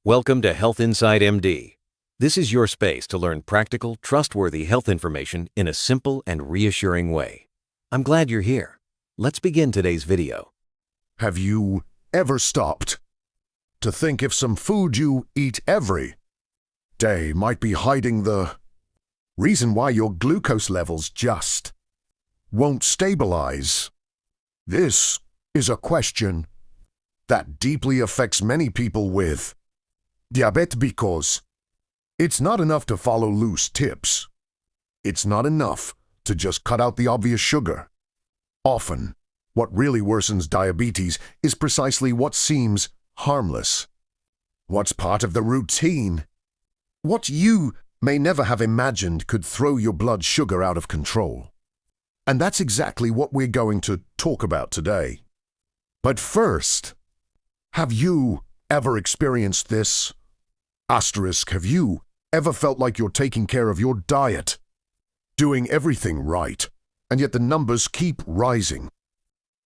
Welcome to Health Inside MD. This is your space to learn practical, trustworthy health information in a simple and reassuring way. I'm glad you're here. Let's begin today's video. Have you ever stopped to think if some food you eat every day might be hiding the reason why your glucose levels just won't stabilize? This is a question that deeply affects many people with diabetes because it's not enough to follow loose tips. It's not enough to just cut out the obvious sugar. Often, what really worsens diabetes is precisely what seems harmless. What's part of the routine? What you may never have imagined could throw your blood sugar out of control. And that's exactly what we're going to talk about today. But first, have you ever experienced this? Have you ever felt like you're taking care of your diet, doing everything right, and yet the numbers keep rising?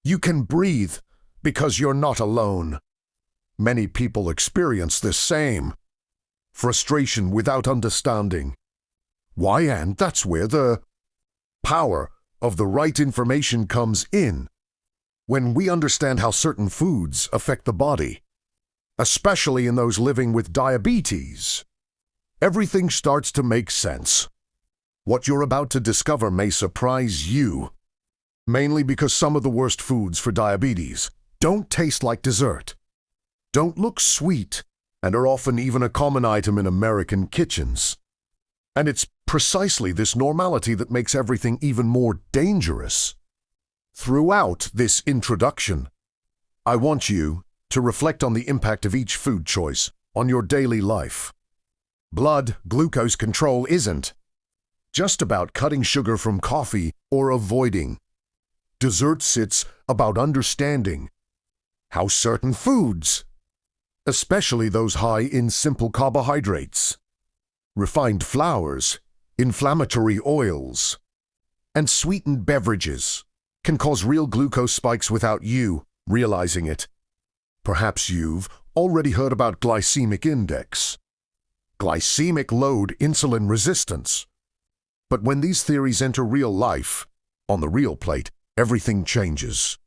You can breathe because you're not alone. Many people experience this same frustration without understanding why, and that's where the power of the right information comes in. When we understand how certain foods affect the body, especially in those living with diabetes, everything starts to make sense. What you're about to discover may surprise you, mainly because some of the worst foods for diabetes don't taste like dessert, don't look sweet, and are often even a common item in American kitchens. And it's precisely this normality that makes everything even more dangerous. Throughout this introduction, I want you to reflect on the impact of each food choice on your daily life. Blood glucose control isn't just about cutting sugar from coffee or avoiding desserts. It's about understanding how certain foods, especially those high in simple carbohydrates, refined flours, inflammatory oils, and sweetened beverages, can cause real glucose spikes without you realizing it. Perhaps you've already heard about glycemic index, glycemic load, insulin resistance. But when these theories enter real life, on the real plate, everything changes.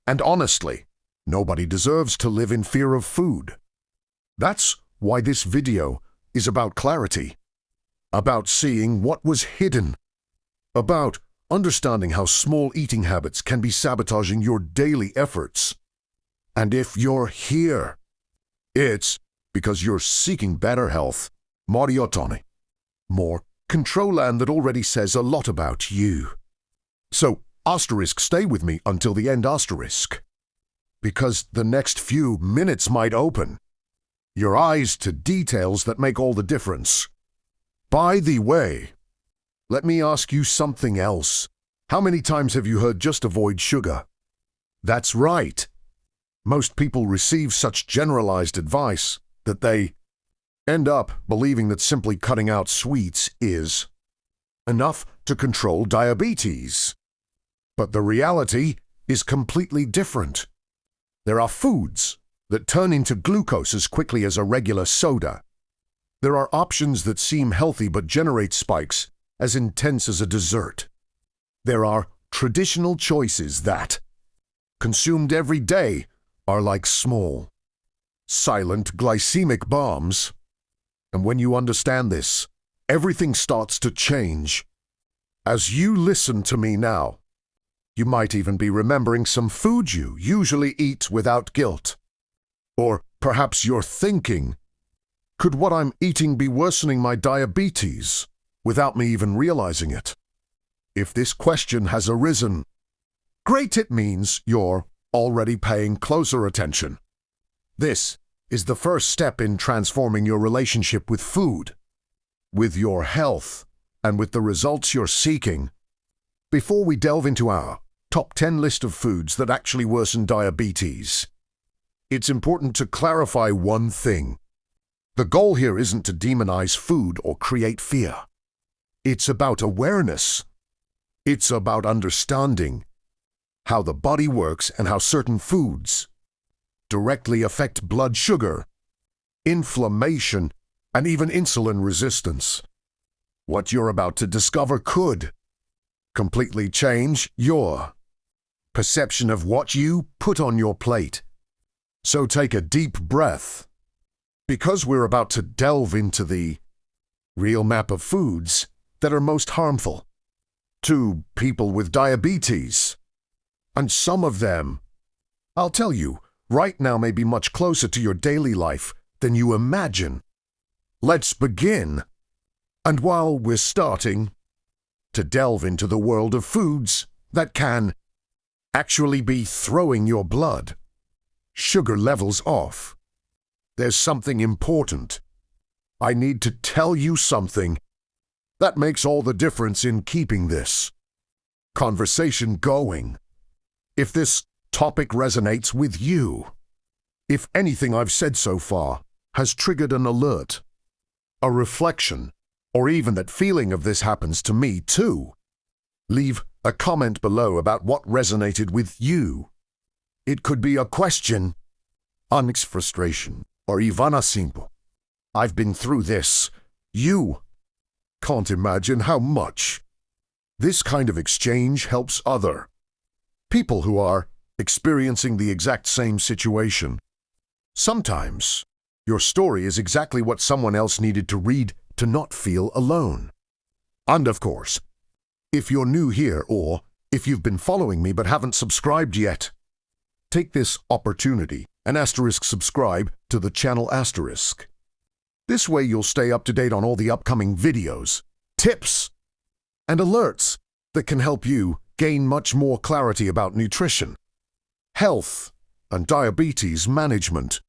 And honestly, nobody deserves to live in fear of food. That's why this video is about clarity, about seeing what was hidden, about understanding how small eating habits can be sabotaging your daily efforts. And if you're here, it's because you're seeking better health, more autonomy, more control, and that already says a lot about you. So, stay with me until the end, because the next few minutes might open your eyes to details that make all the difference. By the way, let me ask you something else. How many times have you heard just avoid sugar? That's right. Most people receive such generalized advice that they end up believing that simply cutting out sweets is enough to control diabetes. But the reality is completely different. There are foods that turn into glucose as quickly as a regular soda. There are options that seem healthy but generate spikes as intense as a dessert. There are traditional choices that, consumed every day, are like small, silent glycemic bombs. And when you understand this, everything starts to change. As you listen to me now, you might even be remembering some food you usually eat without guilt. Or perhaps you're thinking, could what I'm eating be worsening my diabetes without me even realizing it? If this question has arisen, great, it means you're already paying closer attention. This is the first step in transforming your relationship with food, with your health, and with the results you're seeking. Before we delve into our top 10 list of foods that actually worsen diabetes, it's important to clarify one thing. The goal here isn't to demonize food or create fear. It's about awareness. It's about understanding how the body works and how certain foods directly affect blood sugar, inflammation, and even insulin resistance. What you're about to discover could completely change your perception of what you put on your plate. So take a deep breath, because we're about to delve into the real map of foods that are most harmful to people with diabetes. And some of them, I'll tell you, right now may be much closer to your daily life than you imagine. Let's begin. And while we're starting to delve into the world of foods that can actually be throwing your blood sugar levels off, there's something important. I need to tell you something that makes all the difference in keeping this conversation going. If this topic resonates with you, if anything I've said so far has triggered an alert, a reflection, or even that feeling of this happens to me too, leave a comment below about what resonated with you. It could be a question, honest frustration, or even a simple, I've been through this. You can't imagine how much. This kind of exchange helps other people who are experiencing the exact same situation. Sometimes your story is exactly what someone else needed to read to not feel alone. And of course, if you're new here or if you've been following me but haven't subscribed yet, take this opportunity and subscribe to the channel . This way you'll stay up to date on all the upcoming videos, tips, and alerts that can help you gain much more clarity about nutrition, health, and diabetes management.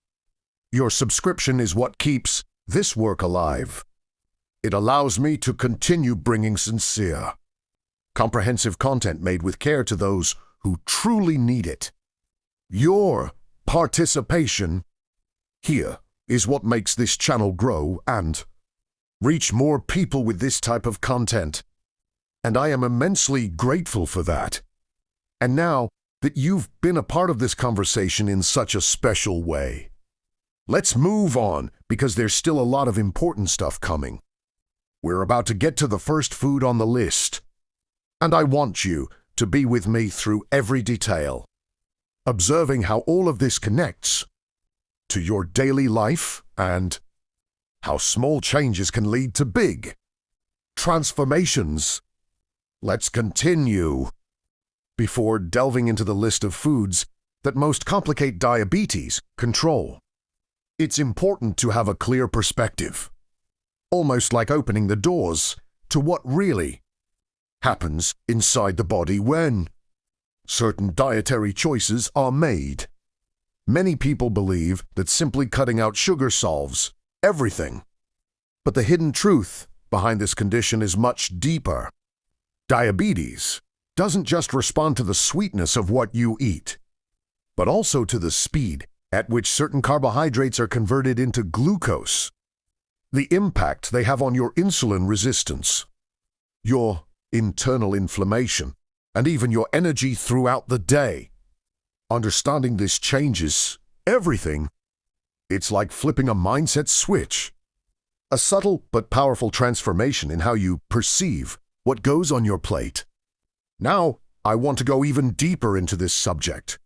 Your subscription is what keeps this work alive. It allows me to continue bringing sincere, comprehensive content made with care to those who truly need it. Your participation here is what makes this channel grow and reach more people with this type of content. And I am immensely grateful for that. And now that you've been a part of this conversation in such a special way, let's move on because there's still a lot of important stuff coming. We're about to get to the first food on the list, and I want you to be with me through every detail, observing how all of this connects to your daily life and how small changes can lead to big transformations. Let's continue. Before delving into the list of foods that most complicate diabetes control, it's important to have a clear perspective, almost like opening the doors to what really happens inside the body when certain dietary choices are made. Many people believe that simply cutting out sugar solves everything. But the hidden truth behind this condition is much deeper. Diabetes doesn't just respond to the sweetness of what you eat, but also to the speed at which certain carbohydrates are converted into glucose, the impact they have on your insulin resistance, your internal inflammation, and even your energy throughout the day. Understanding this changes everything. It's like flipping a mindset switch. A subtle but powerful transformation in how you perceive what goes on your plate. Now, I want to go even deeper into this subject,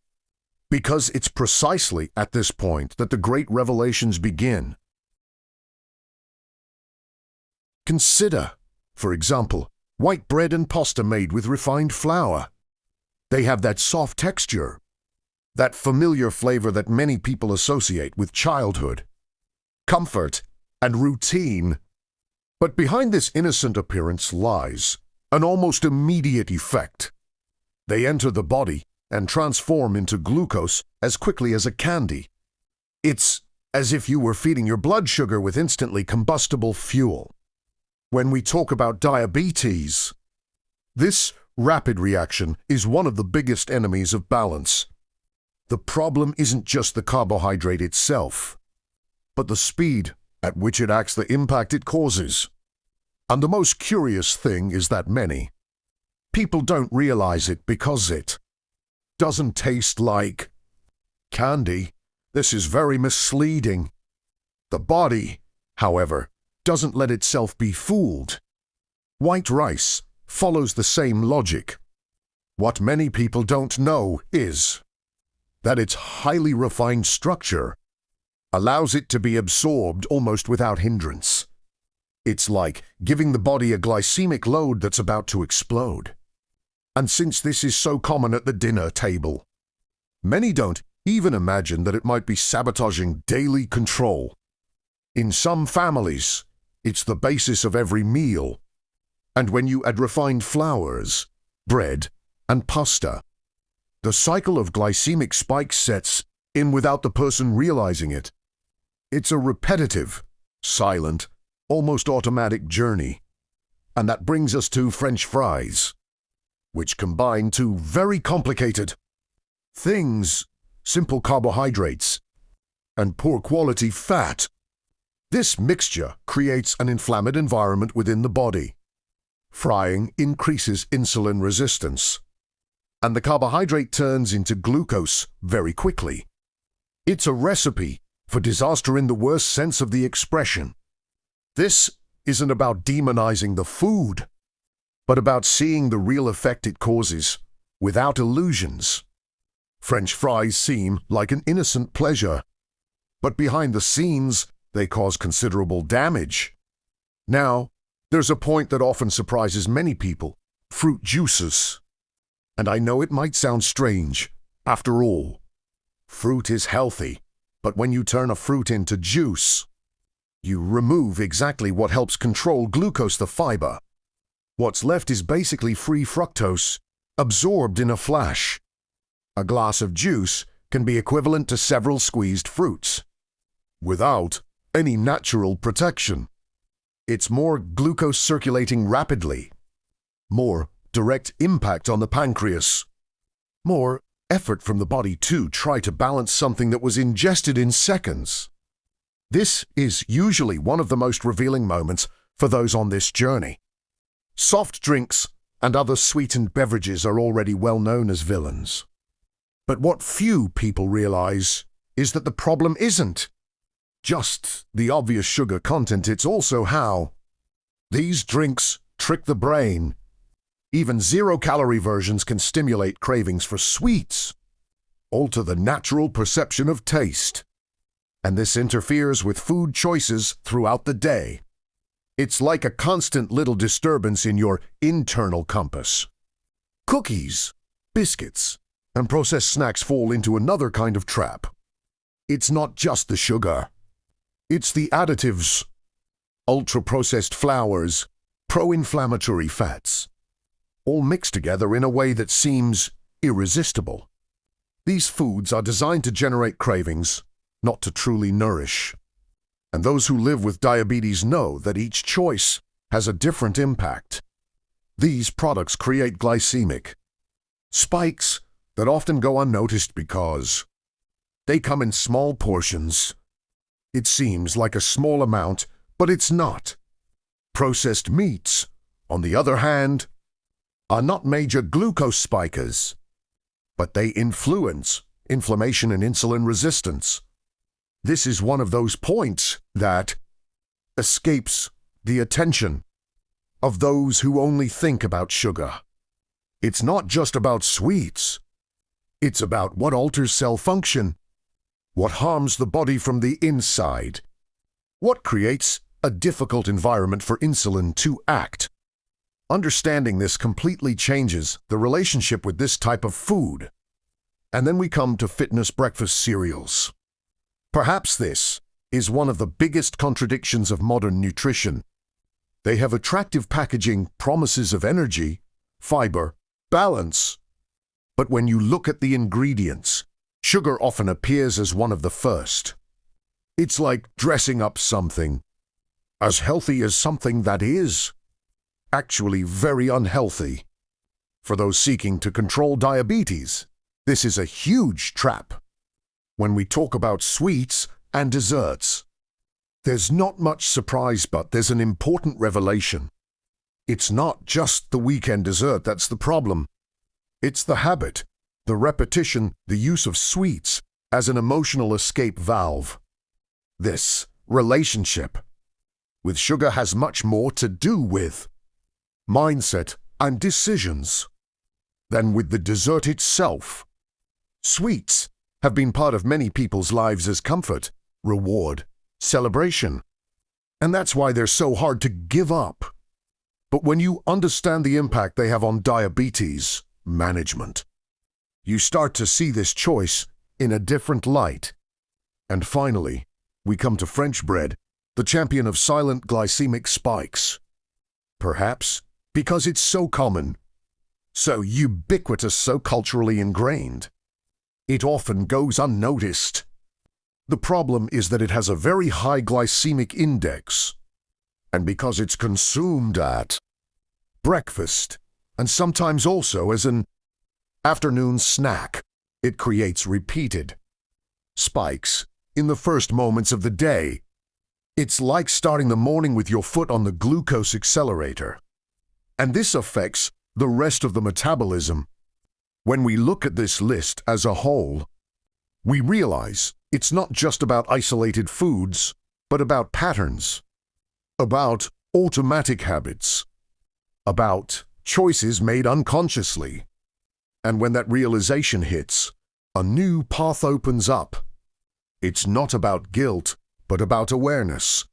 because it's precisely at this point that the great revelations begin. Consider, for example, white bread and pasta made with refined flour. They have that soft texture, that familiar flavor that many people associate with childhood, comfort, and routine. But behind this innocent appearance lies an almost immediate effect. They enter the body and transform into glucose as quickly as a candy. It's as if you were feeding your blood sugar with instantly combustible fuel. When we talk about diabetes, this rapid reaction is one of the biggest enemies of balance. The problem isn't just the carbohydrate itself, but the speed at which it acts, the impact it causes. And the most curious thing is that many people don't realize it because it doesn't taste like candy. This is very misleading. The body, however, doesn't let itself be fooled. White rice follows the same logic. What many people don't know is that its highly refined structure allows it to be absorbed almost without hindrance. It's like giving the body a glycemic load that's about to explode. And since this is so common at the dinner table, many don't even imagine that it might be sabotaging daily control. In some families, it's the basis of every meal. And when you add refined flours, bread, and pasta, the cycle of glycemic spikes sets in without the person realizing it. It's a repetitive, silent, almost automatic journey. And that brings us to French fries, which combine two very complicated things: simple carbohydrates and poor quality fat. This mixture creates an inflamed environment within the body. Frying increases insulin resistance, and the carbohydrate turns into glucose very quickly. It's a recipe for disaster in the worst sense of the expression. This isn't about demonizing the food, but about seeing the real effect it causes without illusions. French fries seem like an innocent pleasure, but behind the scenes, they cause considerable damage. Now, there's a point that often surprises many people: fruit juices. And I know it might sound strange. After all, fruit is healthy, but when you turn a fruit into juice, you remove exactly what helps control glucose, the fiber. What's left is basically free fructose, absorbed in a flash. A glass of juice can be equivalent to several squeezed fruits, without any natural protection. It's more glucose circulating rapidly, more direct impact on the pancreas, more effort from the body to try to balance something that was ingested in seconds. This is usually one of the most revealing moments for those on this journey. Soft drinks and other sweetened beverages are already well known as villains. But what few people realize is that the problem isn't just the obvious sugar content, it's also how these drinks trick the brain. Even zero-calorie versions can stimulate cravings for sweets, alter the natural perception of taste, and this interferes with food choices throughout the day. It's like a constant little disturbance in your internal compass. Cookies, biscuits, and processed snacks fall into another kind of trap. It's not just the sugar. It's the additives, ultra-processed flours, pro-inflammatory fats, all mixed together in a way that seems irresistible. These foods are designed to generate cravings, not to truly nourish. And those who live with diabetes know that each choice has a different impact. These products create glycemic spikes that often go unnoticed because they come in small portions. It seems like a small amount, but it's not. Processed meats, on the other hand, are not major glucose spikers, but they influence inflammation and insulin resistance. This is one of those points that escapes the attention of those who only think about sugar. It's not just about sweets. It's about what alters cell function, what harms the body from the inside, what creates a difficult environment for insulin to act. Understanding this completely changes the relationship with this type of food. And then we come to fitness breakfast cereals. Perhaps this is one of the biggest contradictions of modern nutrition. They have attractive packaging, promises of energy, fiber, balance. But when you look at the ingredients, sugar often appears as one of the first. It's like dressing up something as healthy as something that is actually very unhealthy. For those seeking to control diabetes, this is a huge trap. When we talk about sweets and desserts, there's not much surprise, but there's an important revelation. It's not just the weekend dessert that's the problem. It's the habit, the repetition, the use of sweets as an emotional escape valve. This relationship with sugar has much more to do with mindset and decisions than with the dessert itself. Sweets have been part of many people's lives as comfort, reward, celebration, and that's why they're so hard to give up. But when you understand the impact they have on diabetes management, you start to see this choice in a different light. And finally, we come to French bread, the champion of silent glycemic spikes. Perhaps because it's so common, so ubiquitous, so culturally ingrained, it often goes unnoticed. The problem is that it has a very high glycemic index, and because it's consumed at breakfast and sometimes also as an afternoon snack, it creates repeated spikes in the first moments of the day. It's like starting the morning with your foot on the glucose accelerator, and this affects the rest of the metabolism. When we look at this list as a whole, we realize it's not just about isolated foods, but about patterns, about automatic habits, about choices made unconsciously. And when that realization hits, a new path opens up. It's not about guilt, but about awareness,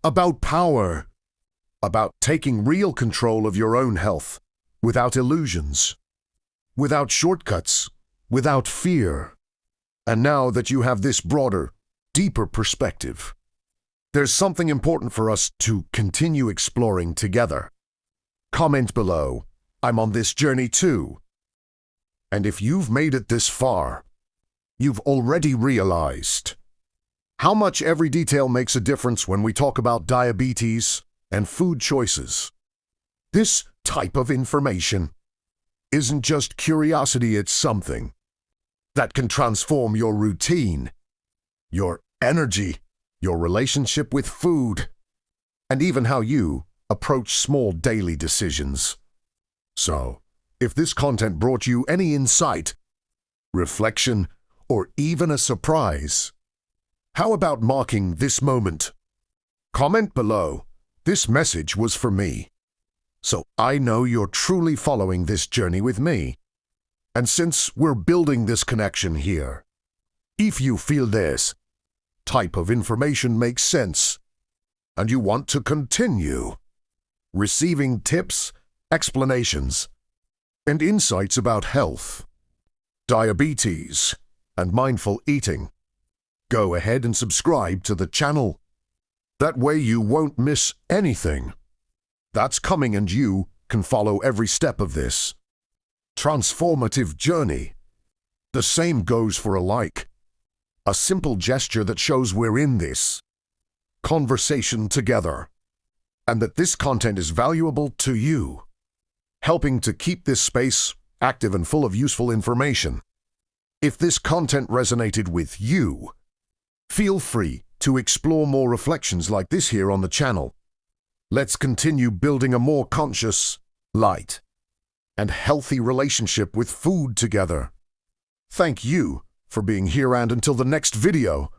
about power, about taking real control of your own health without illusions, without shortcuts, without fear. And now that you have this broader, deeper perspective, there's something important for us to continue exploring together. Comment below, I'm on this journey too. And if you've made it this far, you've already realized how much every detail makes a difference when we talk about diabetes and food choices. This type of information isn't just curiosity, it's something that can transform your routine, your energy, your relationship with food, and even how you approach small daily decisions. So, if this content brought you any insight, reflection, or even a surprise, how about marking this moment? Comment below, this message was for me, so I know you're truly following this journey with me. And since we're building this connection here, if you feel this type of information makes sense, and you want to continue receiving tips, explanations, and insights about health, diabetes, and mindful eating, go ahead and subscribe to the channel. That way you won't miss anything that's coming, and you can follow every step of this transformative journey. The same goes for a like, a simple gesture that shows we're in this conversation together, and that this content is valuable to you, helping to keep this space active and full of useful information. If this content resonated with you, feel free to explore more reflections like this here on the channel. Let's continue building a more conscious, light, and healthy relationship with food together. Thank you for being here, and until the next video,